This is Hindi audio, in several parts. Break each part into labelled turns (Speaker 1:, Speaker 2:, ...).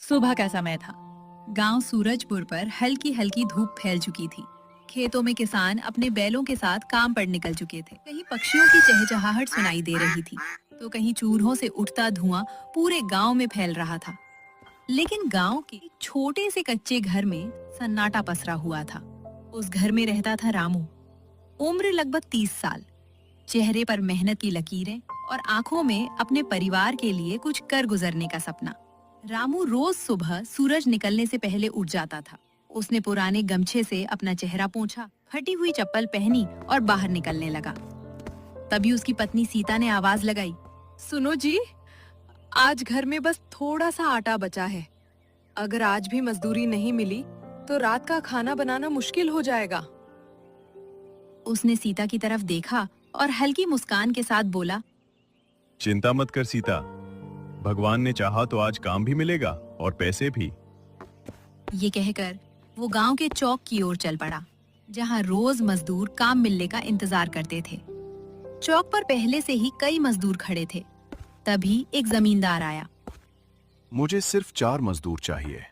Speaker 1: सुबह का समय था। गांव सूरजपुर पर हल्की हल्की धूप फैल चुकी थी। खेतों में किसान अपने बैलों के साथ काम पर निकल चुके थे। कहीं पक्षियों की चहचहाहट सुनाई दे रही थी, तो कहीं चूल्हों से उठता धुआं पूरे गांव में फैल रहा था। लेकिन गांव के एक छोटे से कच्चे घर में सन्नाटा पसरा हुआ था। उस घर में रहता था रामू। उम्र लगभग 30 साल, चेहरे पर मेहनत की लकीरें और आंखों में अपने परिवार के लिए कुछ कर गुजरने का सपना। रामू रोज सुबह सूरज निकलने से पहले उठ जाता था। उसने पुराने गमछे से अपना चेहरा पोंछा, फटी हुई चप्पल पहनी और बाहर निकलने लगा। तभी उसकी पत्नी सीता ने आवाज लगाई,
Speaker 2: सुनो जी, आज घर में बस थोड़ा सा आटा बचा है। अगर आज भी मजदूरी नहीं मिली तो रात का खाना बनाना मुश्किल हो जाएगा।
Speaker 1: उसने सीता की तरफ देखा और हल्की मुस्कान के साथ बोला,
Speaker 3: चिंता मत कर सीता, भगवान ने चाहा तो आज काम भी मिलेगा और पैसे भी।
Speaker 1: ये कहकर वो गांव के चौक की ओर चल पड़ा, जहां रोज मजदूर काम मिलने का इंतजार करते थे। चौक पर पहले से ही कई मजदूर खड़े थे। तभी एक जमींदार आया।
Speaker 3: मुझे सिर्फ 4 मजदूर चाहिए।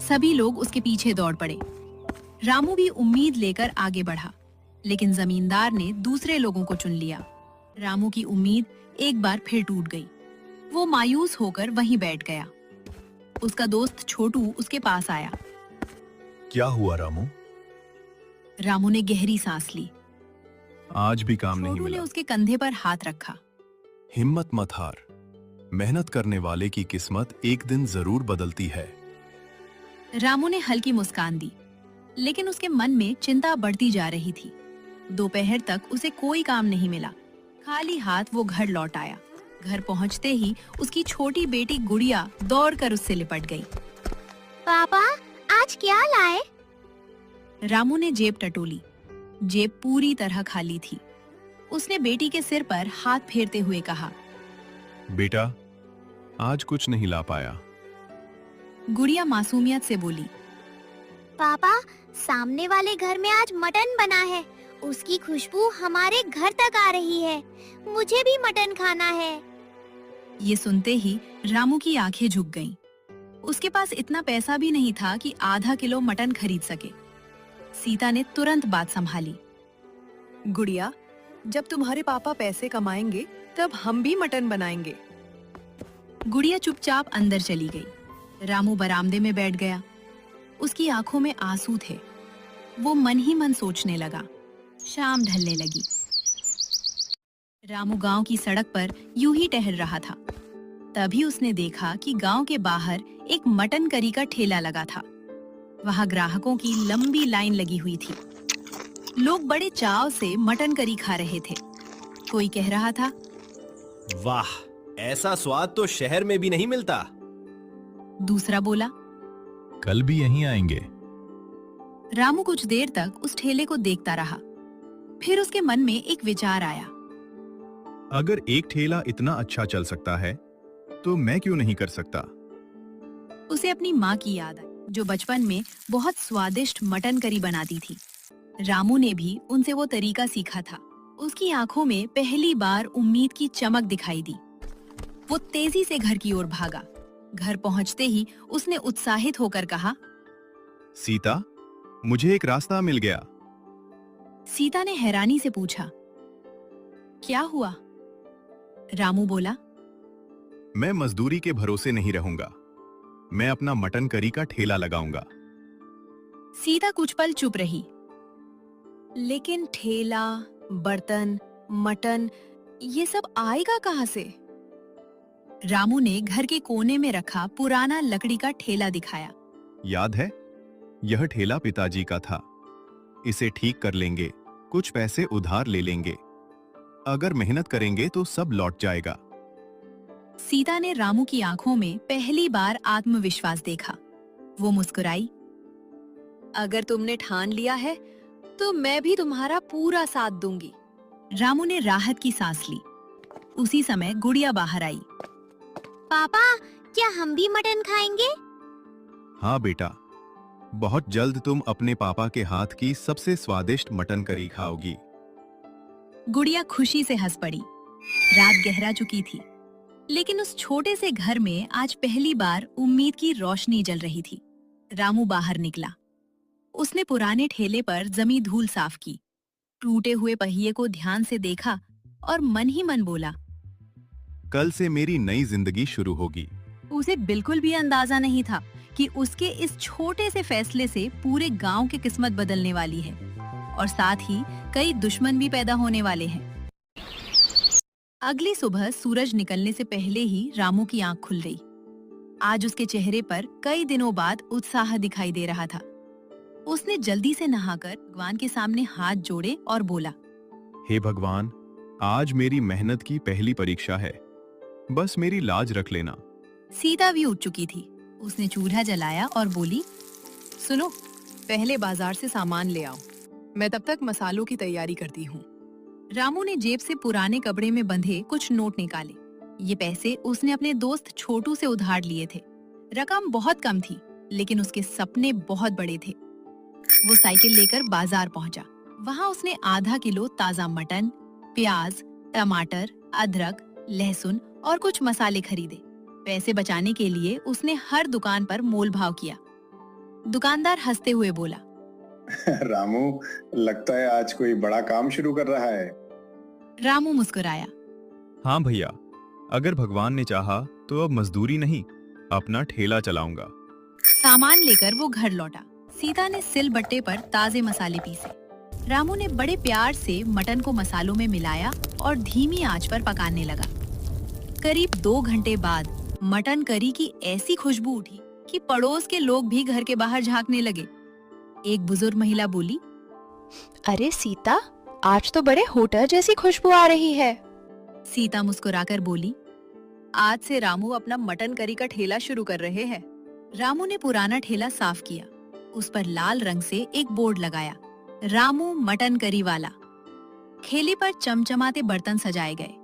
Speaker 1: सभी लोग उसके पीछे दौड़ पड़े। रामू भी उम्मीद लेकर आगे बढ़ा, लेकिन जमींदार ने दूसरे लोगों को चुन लिया। रामू की उम्मीद एक बार फिर टूट गई। वो मायूस होकर वहीं बैठ गया। उसका दोस्त छोटू उसके पास आया।
Speaker 3: क्या हुआ रामू?
Speaker 1: रामू ने गहरी सांस ली।
Speaker 3: आज भी काम नहीं
Speaker 1: छोटू ने
Speaker 3: मिला।
Speaker 1: उसके कंधे पर हाथ रखा।
Speaker 3: हिम्मत मत हार, मेहनत करने वाले की किस्मत एक दिन जरूर बदलती है।
Speaker 1: रामू ने हल्की मुस्कान दी, लेकिन उसके मन में चिंता बढ़ती जा रही थी। दोपहर तक उसे कोई काम नहीं मिला। खाली हाथ वो घर लौट आया। घर पहुंचते ही उसकी छोटी बेटी गुड़िया दौड़कर उससे लिपट गई।
Speaker 4: पापा, आज क्या लाए?
Speaker 1: रामू ने जेब टटोली। जेब पूरी तरह खाली थी। उसने बेटी के सिर पर हाथ फेरते हुए कहा,
Speaker 3: बेटा, आज कुछ नहीं ला पाया।
Speaker 1: गुड़िया मासूमियत से बोली,
Speaker 4: पापा, सामने वाले घर में आज मटन बना है। उसकी खुशबू हमारे घर तक आ रही है। मुझे भी मटन खाना है।
Speaker 1: ये सुनते ही रामू की आंखें झुक गईं। उसके पास इतना पैसा भी नहीं था कि आधा किलो मटन खरीद सके। सीता ने तुरंत बात संभाली।
Speaker 2: गुड़िया, जब तुम्हारे पापा पैसे कमाएंगे तब हम भी मटन बनाएंगे।
Speaker 1: गुड़िया चुपचाप अंदर चली गई। रामू बरामदे में बैठ गया। उसकी आंखों में आंसू थे। वो मन ही मन सोचने लगा। शाम ढलने लगी। रामू गांव की सड़क पर यूं ही टहल रहा था। तभी उसने देखा कि गांव के बाहर एक मटन करी का ठेला लगा था। वहां ग्राहकों की लंबी लाइन लगी हुई थी। लोग बड़े चाव से मटन करी खा रहे थे। कोई कह रहा था,
Speaker 5: वाह, ऐसा स्वाद तो शहर में भी नहीं मिलता।
Speaker 1: दूसरा बोला,
Speaker 3: कल भी यहीं आएंगे।
Speaker 1: रामू कुछ देर तक उस ठेले को देखता रहा। फिर उसके मन में एक विचार आया।
Speaker 3: अगर एक ठेला इतना अच्छा चल सकता है तो मैं क्यों नहीं कर सकता।
Speaker 1: उसे अपनी माँ की याद आई, जो बचपन में बहुत स्वादिष्ट मटन करी बनाती थी। रामू ने भी उनसे वो तरीका सीखा था। उसकी आंखों में पहली बार उम्मीद की चमक दिखाई दी। वो तेजी से घर की ओर भागा। घर पहुंचते ही उसने उत्साहित होकर कहा,
Speaker 3: सीता, मुझे एक रास्ता मिल गया।
Speaker 1: सीता ने हैरानी से पूछा, क्या हुआ? रामू बोला,
Speaker 3: मैं मजदूरी के भरोसे नहीं रहूंगा। मैं अपना मटन करी का ठेला लगाऊंगा।
Speaker 1: सीता कुछ पल चुप रही। लेकिन ठेला, बर्तन, मटन, ये सब आएगा कहां से? रामू ने घर के कोने में रखा पुराना लकड़ी का ठेला दिखाया।
Speaker 3: याद है, यह ठेला पिताजी का था। इसे ठीक कर लेंगे, कुछ पैसे उधार ले लेंगे। अगर मेहनत करेंगे तो सब लौट जाएगा।
Speaker 1: सीता ने रामू की आंखों में पहली बार आत्मविश्वास देखा। वो मुस्कुराई,
Speaker 2: अगर तुमने ठान लिया है तो मैं भी तुम्हारा पूरा साथ दूंगी।
Speaker 1: रामू ने राहत की सांस ली। उसी समय गुड़िया बाहर आई।
Speaker 4: पापा, क्या हम भी मटन खाएंगे?
Speaker 3: हाँ बेटा, बहुत जल्द तुम अपने पापा के हाथ की सबसे स्वादिष्ट मटन करी खाओगी।
Speaker 1: गुड़िया खुशी से हंस पड़ी। रात गहरा चुकी थी। लेकिन उस छोटे से घर में आज पहली बार उम्मीद की रोशनी जल रही थी। रामू बाहर निकला। उसने पुराने ठेले पर जमी धूल साफ की, टूटे हुए पहिए को ध्यान से देखा और मन ही मन बोला।
Speaker 3: कल से मेरी नई जिंदगी शुरू होगी।
Speaker 1: उसे बिल्कुल भी अंदाजा नहीं था कि उसके इस छोटे से फैसले से पूरे गांव की किस्मत बदलने वाली है और साथ ही कई दुश्मन भी पैदा होने वाले हैं। अगली सुबह सूरज निकलने से पहले ही रामू की आंख खुल गई। आज उसके चेहरे पर कई दिनों बाद उत्साह दिखाई दे रहा था। उसने जल्दी से नहाकर भगवान के सामने हाथ जोड़े और बोला,
Speaker 3: हे भगवान, आज मेरी मेहनत की पहली परीक्षा है, बस मेरी लाज रख लेना।
Speaker 1: सीता भी उठ चुकी थी। उसने चूल्हा जलाया और बोली,
Speaker 2: सुनो, पहले बाजार से सामान ले आओ, मैं तब तक मसालों की तैयारी करती हूँ।
Speaker 1: रामू ने जेब से पुराने कपड़े में बंधे कुछ नोट निकाले। ये पैसे उसने अपने दोस्त छोटू से उधार लिए थे। रकम बहुत कम थी, लेकिन उसके सपने बहुत बड़े थे। वो साइकिल लेकर बाजार पहुंचा। वहां उसने आधा किलो ताजा मटन, प्याज, टमाटर, अदरक, लहसुन और कुछ मसाले खरीदे। पैसे बचाने के लिए उसने हर दुकान पर मोल भाव किया। दुकानदार हंसते हुए बोला,
Speaker 6: रामू, लगता है आज कोई बड़ा काम शुरू कर रहा है।
Speaker 1: रामू मुस्कुराया।
Speaker 3: हाँ भैया, अगर भगवान ने चाहा तो अब मजदूरी नहीं, अपना ठेला चलाऊंगा।
Speaker 1: सामान लेकर वो घर लौटा। सीता ने सिलबट्टे पर ताजे मसाले पीसे। रामू ने बड़े प्यार से मटन को मसालों में मिलाया और धीमी आंच पर पकाने लगा। करीब 2 घंटे बाद मटन करी की ऐसी खुशबू उठी कि पड़ोस के लोग भी घर के बाहर झांकने लगे। एक बुजुर्ग महिला बोली,
Speaker 7: अरे सीता, आज तो बड़े होटल जैसी खुशबू आ रही है।
Speaker 1: सीता मुस्कुराकर बोली, आज से रामू अपना मटन करी का ठेला शुरू कर रहे हैं। रामू ने पुराना ठेला साफ किया। उस पर लाल रंग से एक बोर्ड लगाया, रामू मटन करी वाला। ठेले पर चमचमाते बर्तन सजाए गए।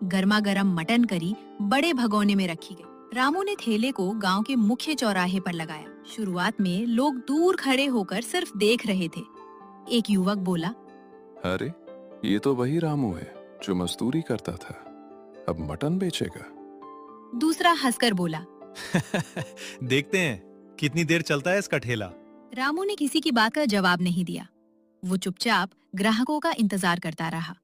Speaker 1: गर्मा गर्म मटन करी बड़े भगोने में रखी गई। रामू ने ठेले को गांव के मुख्य चौराहे पर लगाया। शुरुआत में लोग दूर खड़े होकर सिर्फ देख रहे थे। एक युवक बोला,
Speaker 8: अरे, ये तो वही रामू है जो मजदूरी करता था, अब मटन बेचेगा।
Speaker 1: दूसरा हंसकर बोला,
Speaker 5: देखते हैं कितनी देर चलता है इसका ठेला।
Speaker 1: रामू ने किसी की बात का जवाब नहीं दिया। वो चुपचाप ग्राहकों का इंतजार करता रहा।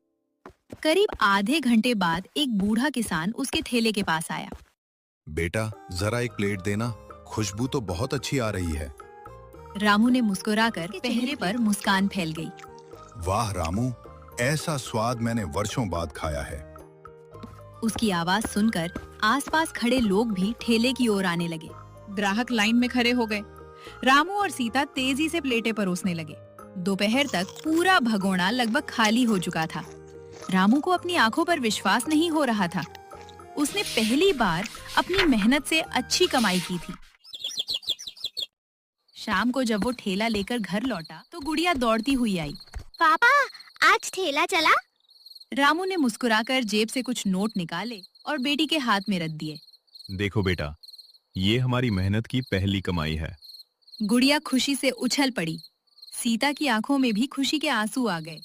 Speaker 1: करीब आधे घंटे बाद एक बूढ़ा किसान उसके ठेले के पास आया।
Speaker 9: बेटा, जरा एक प्लेट देना, खुशबू तो बहुत अच्छी आ रही है।
Speaker 1: रामू ने मुस्कुराकर चेहरे पर मुस्कान फैल गई।
Speaker 9: वाह रामू, ऐसा स्वाद मैंने वर्षों बाद खाया है।
Speaker 1: उसकी आवाज सुनकर आसपास खड़े लोग भी ठेले की ओर आने लगे। ग्राहक लाइन में खड़े हो गए। रामू और सीता तेजी से प्लेटें परोसने लगे। दोपहर तक पूरा भगोना लगभग खाली हो चुका था। रामू को अपनी आंखों पर विश्वास नहीं हो रहा था। उसने पहली बार अपनी मेहनत से अच्छी कमाई की थी। शाम को जब वो ठेला लेकर घर लौटा तो गुड़िया दौड़ती हुई आई।
Speaker 4: पापा, आज ठेला चला?
Speaker 1: रामू ने मुस्कुराकर जेब से कुछ नोट निकाले और बेटी के हाथ में रख दिए।
Speaker 3: देखो बेटा, ये हमारी मेहनत की पहली कमाई है।
Speaker 1: गुड़िया खुशी से उछल पड़ी। सीता की आंखों में भी खुशी के आंसू आ गए।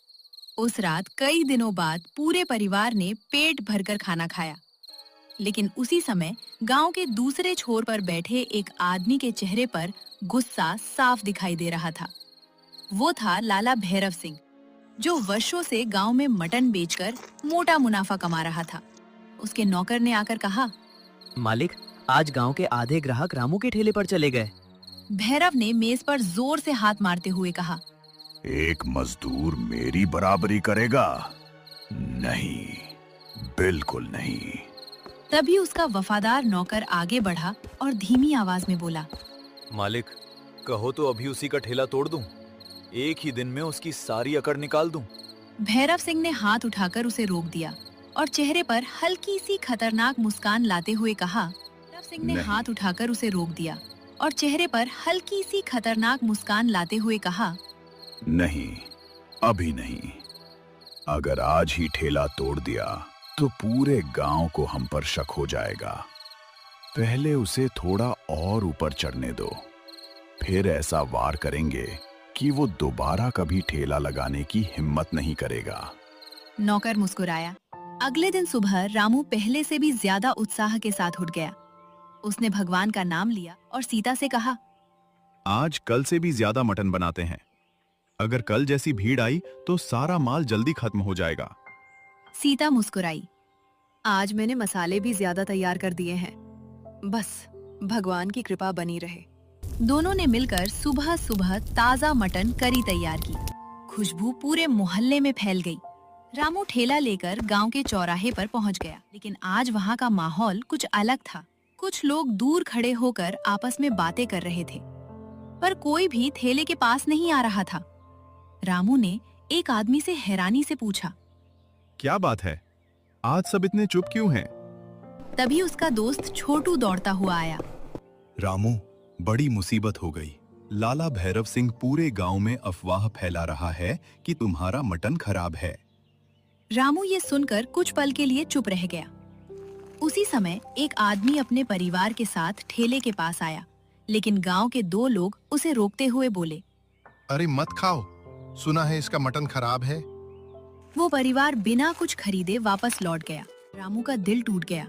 Speaker 1: उस रात कई दिनों बाद पूरे परिवार ने पेट भरकर खाना खाया। लेकिन उसी समय गांव के दूसरे छोर पर बैठे एक आदमी के चेहरे पर गुस्सा साफ दिखाई दे रहा था। वो था लाला भैरव सिंह, जो वर्षों से गांव में मटन बेचकर मोटा मुनाफा कमा रहा था। उसके नौकर ने आकर कहा,
Speaker 10: मालिक, आज गांव के आधे ग्राहक रामू के ठेले पर चले गए।
Speaker 1: भैरव ने मेज पर जोर से हाथ मारते हुए कहा,
Speaker 9: एक मजदूर मेरी बराबरी करेगा? नहीं, बिल्कुल नहीं।
Speaker 1: तभी उसका वफादार नौकर आगे बढ़ा और धीमी आवाज में बोला,
Speaker 5: मालिक, कहो तो अभी उसी का ठेला तोड़ दूं, एक ही दिन में उसकी सारी अकड़ निकाल दूं।
Speaker 1: भैरव सिंह ने हाथ उठाकर उसे रोक दिया और चेहरे पर हल्की सी खतरनाक मुस्कान लाते हुए कहा। भैरव सिंह ने हाथ उठाकर उसे रोक दिया और चेहरे पर हल्की सी खतरनाक मुस्कान लाते हुए कहा,
Speaker 9: नहीं, अभी नहीं। अगर आज ही ठेला तोड़ दिया तो पूरे गांव को हम पर शक हो जाएगा। पहले उसे थोड़ा और ऊपर चढ़ने दो, फिर ऐसा वार करेंगे कि वो दोबारा कभी ठेला लगाने की हिम्मत नहीं करेगा।
Speaker 1: नौकर मुस्कुराया। अगले दिन सुबह रामू पहले से भी ज्यादा उत्साह के साथ उठ गया। उसने भगवान का नाम लिया और सीता से कहा,
Speaker 3: आज कल से भी ज्यादा मटन बनाते हैं। अगर कल जैसी भीड़ आई तो सारा माल जल्दी खत्म हो जाएगा।
Speaker 1: सीता मुस्कुराई।
Speaker 2: आज मैंने मसाले भी ज्यादा तैयार कर दिए हैं, बस भगवान की कृपा बनी रहे।
Speaker 1: दोनों ने मिलकर सुबह सुबह ताजा मटन करी तैयार की। खुशबू पूरे मोहल्ले में फैल गई। रामू ठेला लेकर गांव के चौराहे पर पहुंच गया, लेकिन आज वहां का माहौल कुछ अलग था। कुछ लोग दूर खड़े होकर आपस में बातें कर रहे थे, पर कोई भी ठेले के पास नहीं आ रहा था। रामू ने एक आदमी से हैरानी से पूछा,
Speaker 3: क्या बात है, आज सब इतने चुप क्यों हैं?
Speaker 1: तभी उसका दोस्त छोटू दौड़ता हुआ आया।
Speaker 3: रामू, बड़ी मुसीबत हो गई। लाला भैरव सिंह पूरे गांव में अफवाह फैला रहा है कि तुम्हारा मटन खराब है।
Speaker 1: रामू ये सुनकर कुछ पल के लिए चुप रह गया। उसी समय एक आदमी अपने परिवार के साथ ठेले के पास आया, लेकिन गांव के 2 लोग उसे रोकते हुए बोले,
Speaker 11: अरे मत खाओ, सुना है इसका मटन खराब है।
Speaker 1: वो परिवार बिना कुछ खरीदे वापस लौट गया। रामू का दिल टूट गया।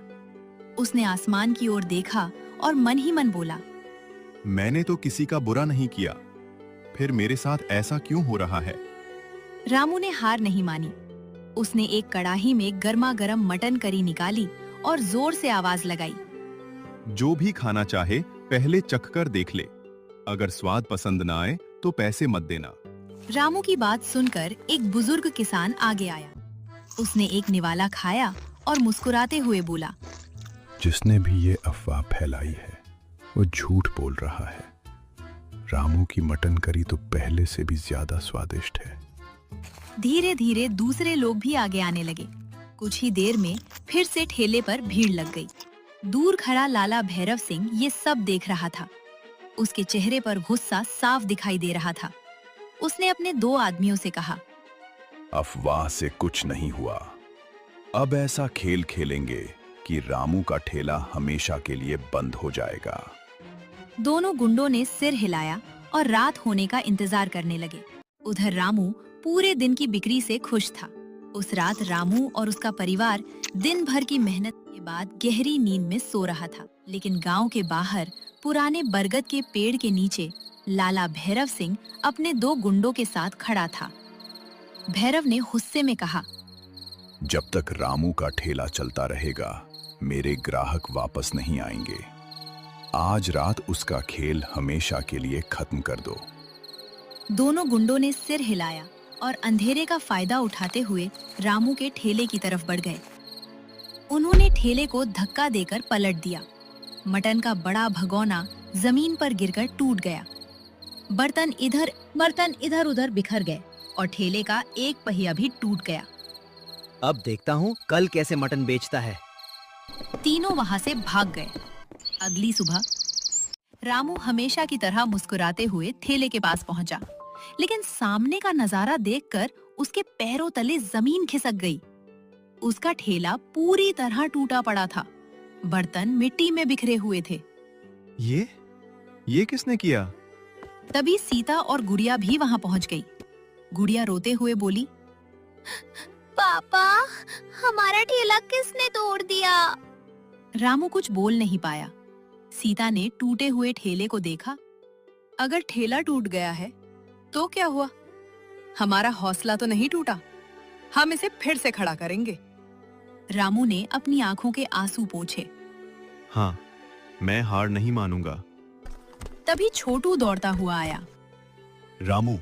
Speaker 1: उसने आसमान की ओर देखा और मन ही मन बोला,
Speaker 3: मैंने तो किसी का बुरा नहीं किया, फिर मेरे साथ ऐसा क्यों हो रहा है?
Speaker 1: रामू ने हार नहीं मानी। उसने एक कड़ाही में गर्मा गर्म मटन करी निकाली और जोर से आवाज लगाई,
Speaker 3: जो भी खाना चाहे पहले चखकर देख ले। अगर स्वाद पसंद ना आए तो पैसे मत देना।
Speaker 1: रामू की बात सुनकर एक बुजुर्ग किसान आगे आया। उसने एक निवाला खाया और मुस्कुराते हुए बोला,
Speaker 9: जिसने भी ये अफवाह फैलाई है वो झूठ बोल रहा है। रामू की मटन करी तो पहले से भी ज्यादा स्वादिष्ट है।
Speaker 1: धीरे धीरे दूसरे लोग भी आगे आने लगे। कुछ ही देर में फिर से ठेले पर भीड़ लग गई। दूर खड़ा लाला भैरव सिंह ये सब देख रहा था। उसके चेहरे पर गुस्सा साफ दिखाई दे रहा था। उसने अपने 2 आदमियों से कहा,
Speaker 9: अफवाह से कुछ नहीं हुआ। अब ऐसा खेल खेलेंगे कि रामू का ठेला हमेशा के लिए बंद हो जाएगा।
Speaker 1: दोनों गुंडों ने सिर हिलाया और रात होने का इंतजार करने लगे। उधर रामू पूरे दिन की बिक्री से खुश था। उस रात रामू और उसका परिवार दिन भर की मेहनत के बाद गहरी नींद में सो रहा था। लेकिन गांव के बाहर पुराने बरगद के पेड़ के नीचे लाला भैरव सिंह अपने 2 गुंडों के साथ खड़ा था। भैरव ने गुस्से में कहा,
Speaker 9: जब तक रामू का ठेला चलता रहेगा मेरे ग्राहक वापस नहीं आएंगे। आज रात उसका खेल हमेशा के लिए खत्म कर दो।
Speaker 1: दोनों गुंडों ने सिर हिलाया और अंधेरे का फायदा उठाते हुए रामू के ठेले की तरफ बढ़ गए। उन्होंने ठेले को धक्का देकर पलट दिया। मटन का बड़ा भगोना जमीन पर गिरकर टूट गया। बर्तन इधर उधर बिखर गए और ठेले का एक पहिया भी टूट गया।
Speaker 10: अब देखता हूँ कल कैसे मटन बेचता है।
Speaker 1: तीनों वहां से भाग गए। अगली सुबह रामू हमेशा की तरह मुस्कुराते हुए ठेले के पास पहुंचा, लेकिन सामने का नजारा देखकर उसके पैरों तले जमीन खिसक गई। उसका ठेला पूरी तरह टूटा पड़ा था। बर्तन मिट्टी में बिखरे हुए थे।
Speaker 3: ये किसने किया?
Speaker 1: तभी सीता और गुड़िया भी वहां पहुंच गई। गुड़िया रोते हुए बोली,
Speaker 4: पापा, हमारा ठेला किसने तोड़ दिया?
Speaker 1: रामू कुछ बोल नहीं पाया। सीता ने टूटे हुए ठेले को देखा।
Speaker 2: अगर ठेला टूट गया है तो क्या हुआ? हमारा हौसला तो नहीं टूटा। हम इसे फिर से खड़ा करेंगे।
Speaker 1: रामू ने अपनी आंखों के आंसू पोंछे।
Speaker 3: हाँ, मैं हार नहीं मानूंगा।
Speaker 1: तभी छोटू दौड़ता हुआ आया।
Speaker 3: रामू,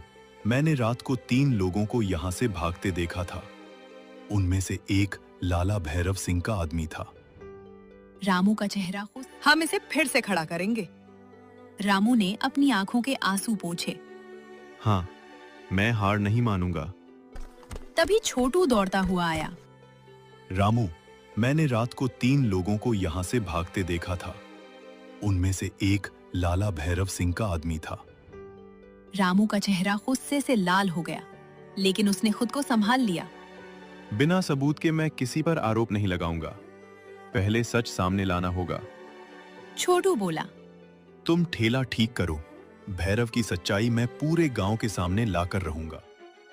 Speaker 3: मैंने रात को 3 लोगों को यहाँ से भागते देखा था। उनमें से एक लाला भैरव सिंह का आदमी था।
Speaker 1: रामू का चेहरा खुश।
Speaker 2: हम इसे फिर से खड़ा करेंगे।
Speaker 1: रामू ने अपनी आंखों के आंसू पोंछे।
Speaker 3: हाँ, मैं हार नहीं मानूंगा।
Speaker 1: तभी छोटू दौड़ता हुआ आया।
Speaker 3: रामू, मैंने रात को 3 लोगों को यहाँ से भागते देखा था। उनमें से एक लाला भैरव सिंह का आदमी था।
Speaker 1: रामू का चेहरा गुस्से से लाल हो गया, लेकिन उसने खुद को संभाल लिया।
Speaker 3: बिना सबूत के मैं किसी पर आरोप नहीं लगाऊंगा। पहले सच सामने लाना होगा।
Speaker 1: छोटू बोला,
Speaker 3: तुम ठेला ठीक करो। भैरव की सच्चाई मैं पूरे गांव के सामने लाकर रहूंगा।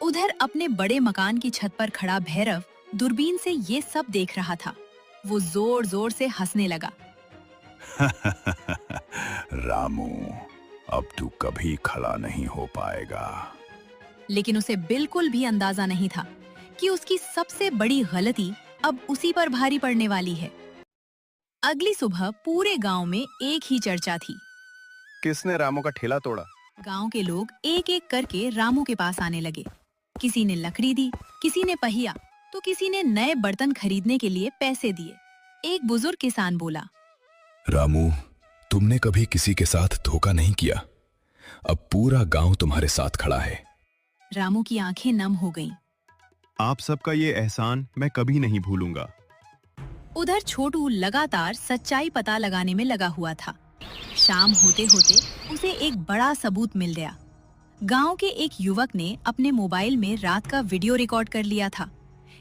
Speaker 1: उधर अपने बड़े मकान की छत पर खड़ा भैरव दूरबीन से ये सब देख रहा था। वो जोर जोर से हंसने लगा।
Speaker 9: रामू, अब तू कभी खड़ा नहीं हो पाएगा।
Speaker 1: लेकिन उसे बिल्कुल भी अंदाजा नहीं था कि उसकी सबसे बड़ी गलती अब उसी पर भारी पड़ने वाली है। अगली सुबह पूरे गांव में एक ही चर्चा थी।
Speaker 3: किसने रामू का ठेला तोड़ा?
Speaker 1: गांव के लोग एक एक करके रामू के पास आने लगे। किसी ने लकड़ी दी, किसी ने पहिया, तो किसी ने नए बर्तन खरीदने के लिए पैसे दिए। एक बुजुर्ग किसान बोला,
Speaker 9: रामू, तुमने कभी किसी के साथ धोखा नहीं किया। अब पूरा गांव तुम्हारे साथ खड़ा है।
Speaker 1: रामू की आंखें नम हो गईं।
Speaker 3: आप सबका ये एहसान मैं कभी नहीं भूलूंगा।
Speaker 1: उधर छोटू लगातार सच्चाई पता लगाने में लगा हुआ था। शाम होते होते उसे एक बड़ा सबूत मिल गया। गांव के एक युवक ने अपने मोबाइल में रात का वीडियो रिकॉर्ड कर लिया था।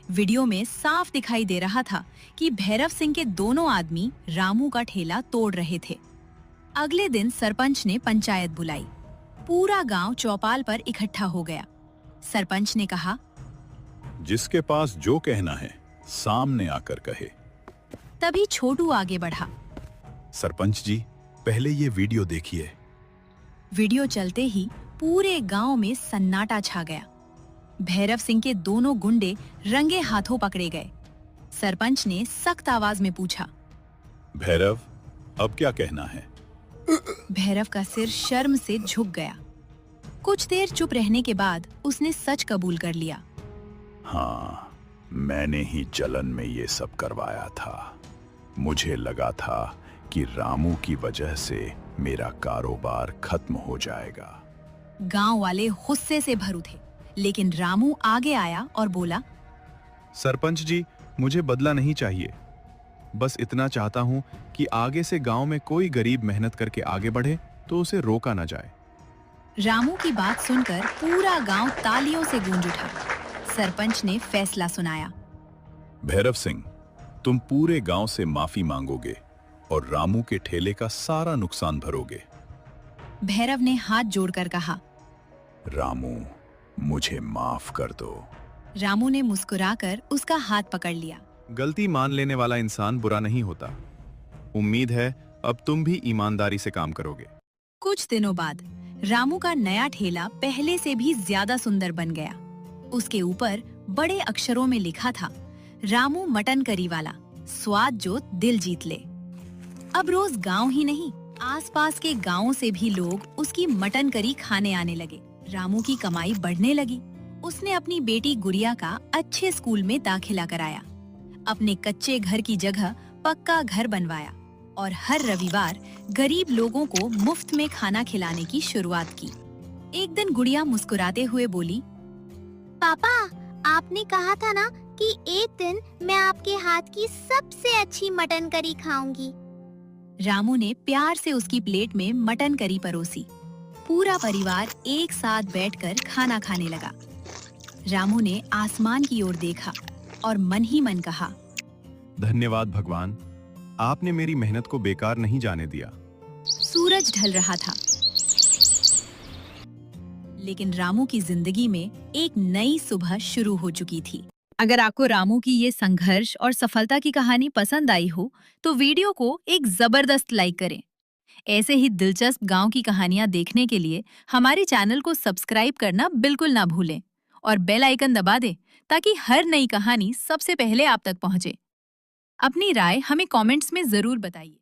Speaker 1: वीडियो में साफ दिखाई दे रहा था कि भैरव सिंह के दोनों आदमी रामू का ठेला तोड़ रहे थे। अगले दिन सरपंच ने पंचायत बुलाई। पूरा गांव चौपाल पर इकट्ठा हो गया। सरपंच ने कहा,
Speaker 9: जिसके पास जो कहना है सामने आकर कहे।
Speaker 1: तभी छोटू आगे बढ़ा।
Speaker 9: सरपंच जी, पहले ये वीडियो देखिए।
Speaker 1: वीडियो चलते ही पूरे गांव में सन्नाटा छा गया। भैरव सिंह के दोनों गुंडे रंगे हाथों पकड़े गए। सरपंच ने सख्त आवाज में पूछा,
Speaker 9: भैरव, अब क्या कहना है?
Speaker 1: भैरव का सिर शर्म से झुक गया। कुछ देर चुप रहने के बाद उसने सच कबूल कर लिया।
Speaker 9: हाँ, मैंने ही जलन में ये सब करवाया था। मुझे लगा था कि रामू की वजह से मेरा कारोबार खत्म हो जाएगा।
Speaker 1: गांव वाले गुस्से से भर उठे, लेकिन रामू आगे आया और बोला,
Speaker 3: सरपंच जी, मुझे बदला नहीं चाहिए। बस इतना चाहता हूँ कि आगे से गांव में कोई गरीब मेहनत करके आगे बढ़े तो उसे रोका ना जाए।
Speaker 1: रामू की बात सुनकर पूरा गांव तालियों से गूंज उठा। सरपंच ने फैसला सुनाया,
Speaker 9: भैरव सिंह, तुम पूरे गांव से माफी मांगोगे और रामू के ठेले का सारा नुकसान भरोगे।
Speaker 1: भैरव ने हाथ जोड़कर कहा,
Speaker 9: रामू, मुझे माफ कर दो।
Speaker 1: रामू ने मुस्कुराकर उसका हाथ पकड़ लिया।
Speaker 3: गलती मान लेने वाला इंसान बुरा नहीं होता। उम्मीद है अब तुम भी ईमानदारी से काम करोगे।
Speaker 1: कुछ दिनों बाद रामू का नया ठेला पहले से भी ज्यादा सुंदर बन गया। उसके ऊपर बड़े अक्षरों में लिखा था, रामू मटन करी वाला, स्वाद जो दिल जीत ले। अब रोज गांव ही नहीं, आसपास के गांवों से भी लोग उसकी मटन करी खाने आने लगे। रामू की कमाई बढ़ने लगी। उसने अपनी बेटी गुड़िया का अच्छे स्कूल में दाखिला कराया, अपने कच्चे घर की जगह पक्का घर बनवाया और हर रविवार गरीब लोगों को मुफ्त में खाना खिलाने की शुरुआत की। एक दिन गुड़िया मुस्कुराते हुए बोली,
Speaker 4: पापा, आपने कहा था ना कि एक दिन मैं आपके हाथ की सबसे अच्छी मटन करी खाऊंगी।
Speaker 1: रामू ने प्यार से उसकी प्लेट में मटन करी परोसी। पूरा परिवार एक साथ बैठकर खाना खाने लगा। रामू ने आसमान की ओर देखा और मन ही मन कहा,
Speaker 3: धन्यवाद भगवान, आपने मेरी मेहनत को बेकार नहीं जाने दिया।
Speaker 1: सूरज ढल रहा था, लेकिन रामू की जिंदगी में एक नई सुबह शुरू हो चुकी थी। अगर आपको रामू की ये संघर्ष और सफलता की कहानी पसंद आई हो, तो वीडियो को एक जबरदस्त लाइक करें। ऐसे ही दिलचस्प गांव की कहानियां देखने के लिए हमारे चैनल को सब्सक्राइब करना बिल्कुल ना भूलें और बेल आइकन दबा दें ताकि हर नई कहानी सबसे पहले आप तक पहुंचे। अपनी राय हमें कमेंट्स में जरूर बताइए।